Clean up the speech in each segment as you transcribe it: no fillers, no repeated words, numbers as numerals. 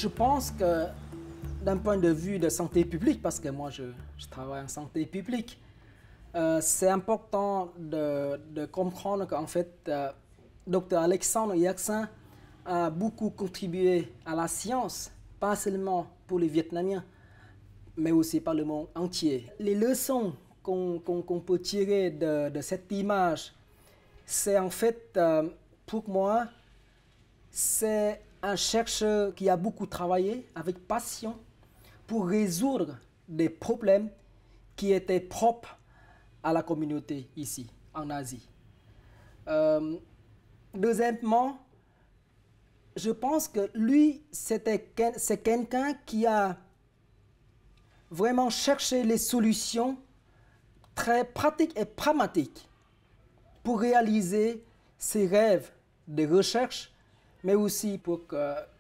Je pense que d'un point de vue de santé publique, parce que moi je travaille en santé publique, c'est important de comprendre qu'en fait, Dr Alexandre Yersin a beaucoup contribué à la science, pas seulement pour les Vietnamiens, mais aussi par le monde entier. Les leçons qu'on peut tirer de cette image, c'est en fait, pour moi, c'est un chercheur qui a beaucoup travaillé avec passion pour résoudre des problèmes qui étaient propres à la communauté ici, en Asie. Deuxièmement, je pense que lui, c'est quelqu'un qui a vraiment cherché les solutions très pratiques et pragmatiques pour réaliser ses rêves de recherche, mais aussi pour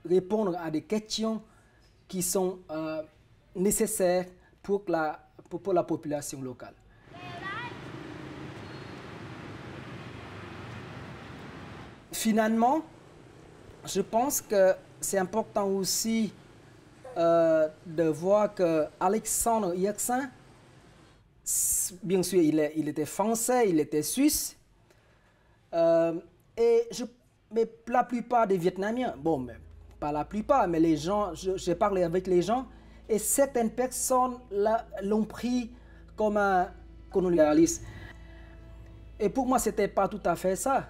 répondre à des questions qui sont nécessaires pour la population locale. Finalement, je pense que c'est important aussi de voir que Alexandre Yersin, bien sûr, il était français, il était suisse, mais la plupart des Vietnamiens, bon, mais pas la plupart, mais les gens, j'ai parlé avec les gens, et certaines personnes l'ont pris comme un colonialiste. Et pour moi, ce n'était pas tout à fait ça.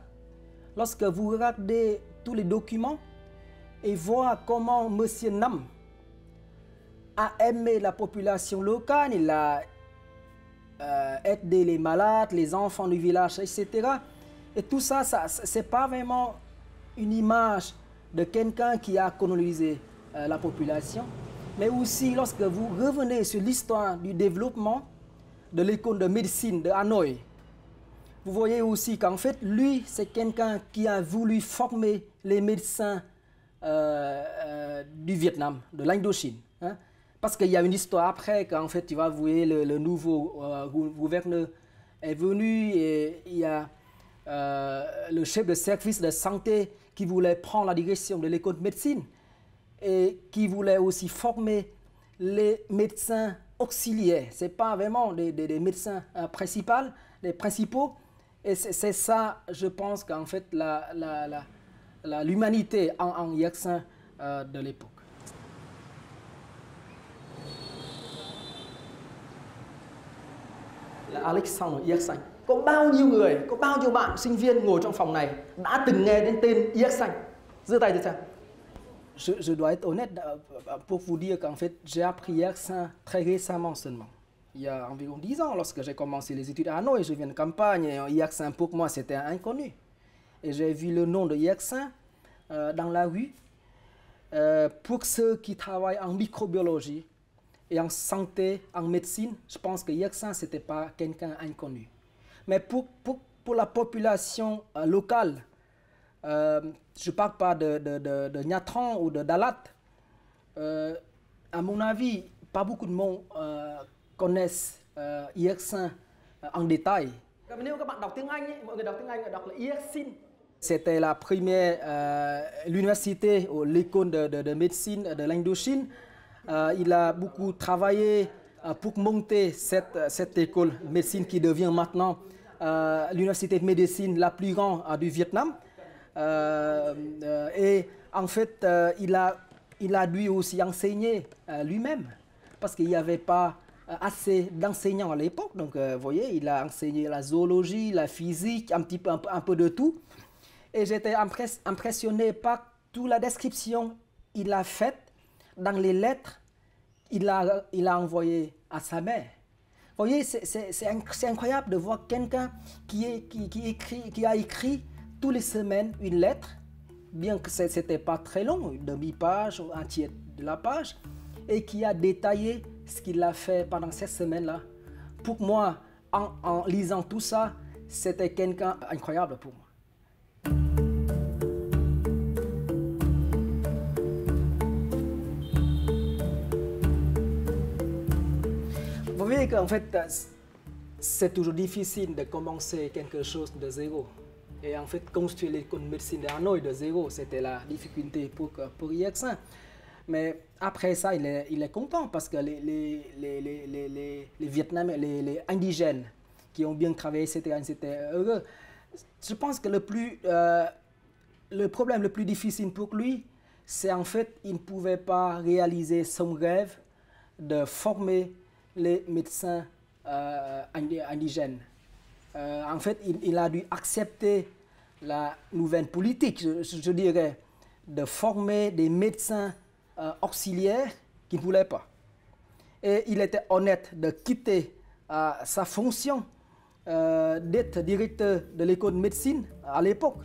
Lorsque vous regardez tous les documents et voir comment M. Nam a aimé la population locale, il a aidé les malades, les enfants du village, etc. Et tout ça, ce n'est pas vraiment une image de quelqu'un qui a colonisé la population, mais aussi lorsque vous revenez sur l'histoire du développement de l'école de médecine de Hanoï, vous voyez aussi qu'en fait, lui, c'est quelqu'un qui a voulu former les médecins du Vietnam, de l'Indochine. Hein? Parce qu'il y a une histoire après, qu'en fait, tu vas voir, le nouveau gouverneur est venu et il y a le chef de service de santé qui voulait prendre la direction de l'école de médecine et qui voulait aussi former les médecins auxiliaires. Ce n'est pas vraiment des médecins principaux. Et c'est ça, je pense qu'en fait, l'humanité en Yersin de l'époque. Alexandre Yersin. Có bao nhiêu người, có bao nhiêu bạn sinh viên ngồi trong phòng này đã từng nghe đến tên Yersin? Giơ tay thử xem. Je dois être honnête pour vous dire qu'en fait, j'ai appris Yersin très récemment seulement. Il y a environ 10 ans, lorsque j'ai commencé les études à Hanoï, je viens de campagne, et Yersin pour moi c'était inconnu. Et j'ai vu le nom de Yersin dans la rue. Pour ceux qui travaillent en microbiologie et en santé, en médecine, je pense que Yersin c'était pas quelqu'un inconnu. Mais pour la population locale, je ne parle pas de Nha Trang ou de Dalat, à mon avis, pas beaucoup de monde connaissent Yersin en détail. Nếu các bạn đọc tiếng Anh, mọi người đọc tiếng Anh đọc là Yersin. C'était la première l'université ou l'école de médecine de l'Indochine. Il a beaucoup travaillé pour monter cette école de médecine qui devient maintenant l'université de médecine la plus grande du Vietnam. Et en fait, il a dû aussi enseigner lui-même parce qu'il n'y avait pas assez d'enseignants à l'époque. Donc, vous voyez, il a enseigné la zoologie, la physique, un peu de tout. Et j'étais impressionné par toute la description qu'il a faite dans les lettres qu'il a envoyées à sa mère. Vous voyez, c'est incroyable de voir quelqu'un qui a écrit toutes les semaines une lettre, bien que ce n'était pas très long, une demi-page ou un tiers de la page, et qui a détaillé ce qu'il a fait pendant cette semaine-là. Pour moi, en lisant tout ça, c'était quelqu'un d'incroyable pour moi. Vous voyez qu'en fait, c'est toujours difficile de commencer quelque chose de zéro. Et en fait, construire l'école de médecine de Hanoï de zéro, c'était la difficulté pour Yersin. Mais après ça, il est content parce que les Vietnamiens, les indigènes qui ont bien travaillé, etc., ils étaient heureux. Je pense que le problème le plus difficile pour lui, c'est en fait qu'il ne pouvait pas réaliser son rêve de former les médecins indigènes. En fait, il a dû accepter la nouvelle politique, je dirais, de former des médecins auxiliaires qui ne voulaient pas. Et il était honnête de quitter sa fonction d'être directeur de l'école de médecine à l'époque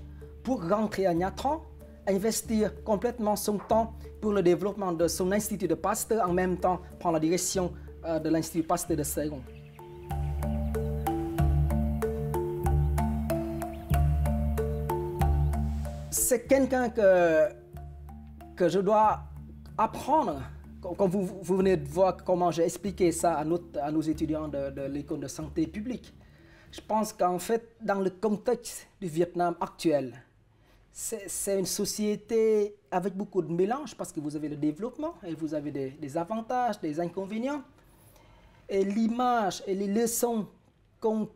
pour rentrer à Nha Trang, investir complètement son temps pour le développement de son institut de Pasteur, en même temps prendre la direction de l'institut Pasteur de Saigon. C'est quelqu'un que je dois apprendre. Comme vous venez de voir comment j'ai expliqué ça à nos étudiants de l'école de santé publique. Je pense qu'en fait, dans le contexte du Vietnam actuel, c'est une société avec beaucoup de mélange parce que vous avez le développement et vous avez des avantages, des inconvénients. Et l'image et les leçons qu'on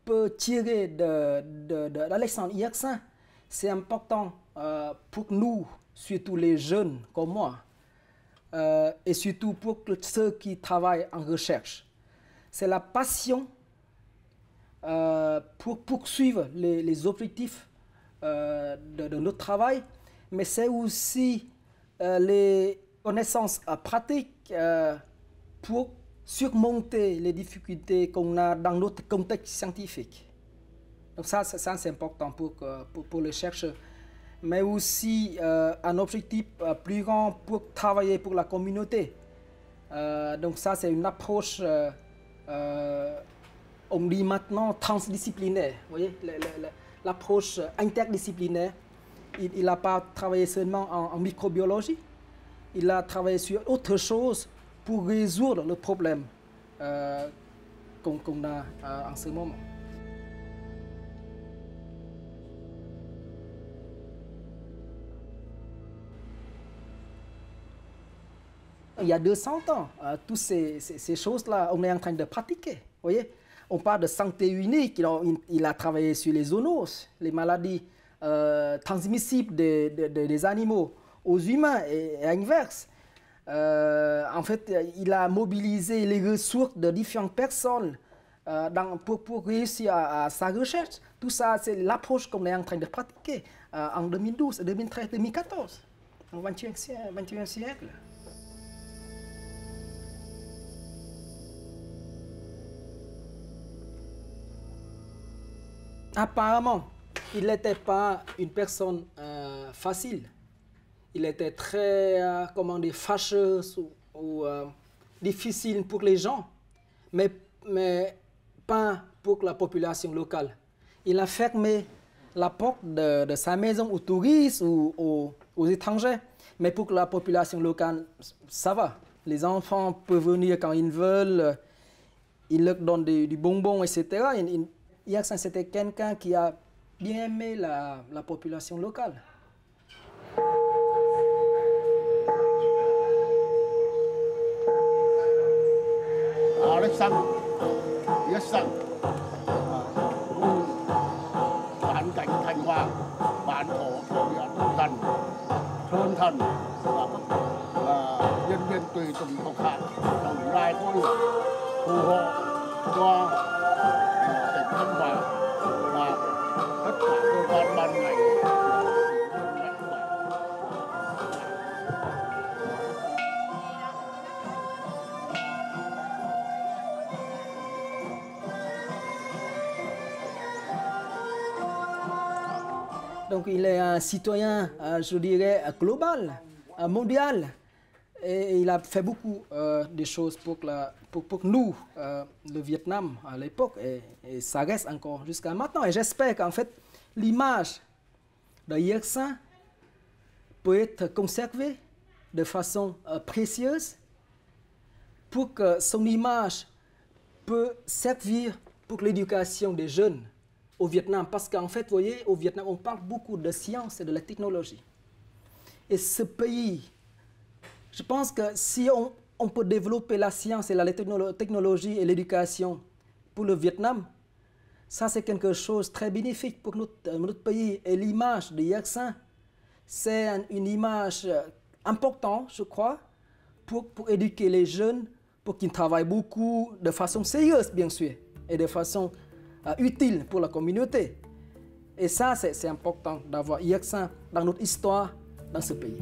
peut tirer d'Alexandre Yersin, c'est important pour nous, surtout les jeunes comme moi, et surtout pour ceux qui travaillent en recherche. C'est la passion pour poursuivre les objectifs de notre travail, mais c'est aussi les connaissances pratiques pour surmonter les difficultés qu'on a dans notre contexte scientifique. Donc ça c'est important pour les chercheurs, mais aussi un objectif plus grand pour travailler pour la communauté. Donc ça c'est une approche, on dit maintenant transdisciplinaire, vous voyez, l'approche interdisciplinaire. Il n'a pas travaillé seulement en microbiologie, il a travaillé sur autre chose pour résoudre le problème qu'on a en ce moment. Il y a 200 ans, toutes ces choses-là, on est en train de pratiquer. Vous voyez, on parle de santé unique, il a travaillé sur les zoonoses, les maladies transmissibles des animaux aux humains et inverse. En fait, il a mobilisé les ressources de différentes personnes pour réussir à sa recherche. Tout ça, c'est l'approche qu'on est en train de pratiquer en 2012, 2013, 2014, au XXIe siècle. Apparemment, il n'était pas une personne facile. Il était très, comment dire, fâcheux ou difficile pour les gens, mais pas pour la population locale. Il a fermé la porte de sa maison aux touristes ou aux étrangers, mais pour la population locale, ça va. Les enfants peuvent venir quand ils veulent, il leur donne du bonbon, etc. Yersin, c'était quelqu'un qui a bien aimé la population locale. Alexandre Yersin, bản cảnh Thanh Hoa, bản thổ thổ địa tu thần, sơn thần và nhân viên tùy tùng thuộc hạ đồng lai thôi phù hộ cho tỉnh Thanh Hóa và tất cả cơ quan ban ngành. Donc il est un citoyen, je dirais, global, mondial. Et il a fait beaucoup de choses pour nous, le Vietnam à l'époque, et ça reste encore jusqu'à maintenant. Et j'espère qu'en fait, l'image de Yersin peut être conservée de façon précieuse pour que son image peut servir pour l'éducation des jeunes au Vietnam. Parce qu'en fait, vous voyez, au Vietnam, on parle beaucoup de science et de la technologie. Et ce pays Je pense que si on peut développer la science et la technologie et l'éducation pour le Vietnam, ça c'est quelque chose de très bénéfique pour notre pays. Et l'image de Yaksan, c'est une image importante, je crois, pour éduquer les jeunes, pour qu'ils travaillent beaucoup de façon sérieuse, bien sûr, et de façon utile pour la communauté. Et ça, c'est important d'avoir Yaksan dans notre histoire, dans ce pays.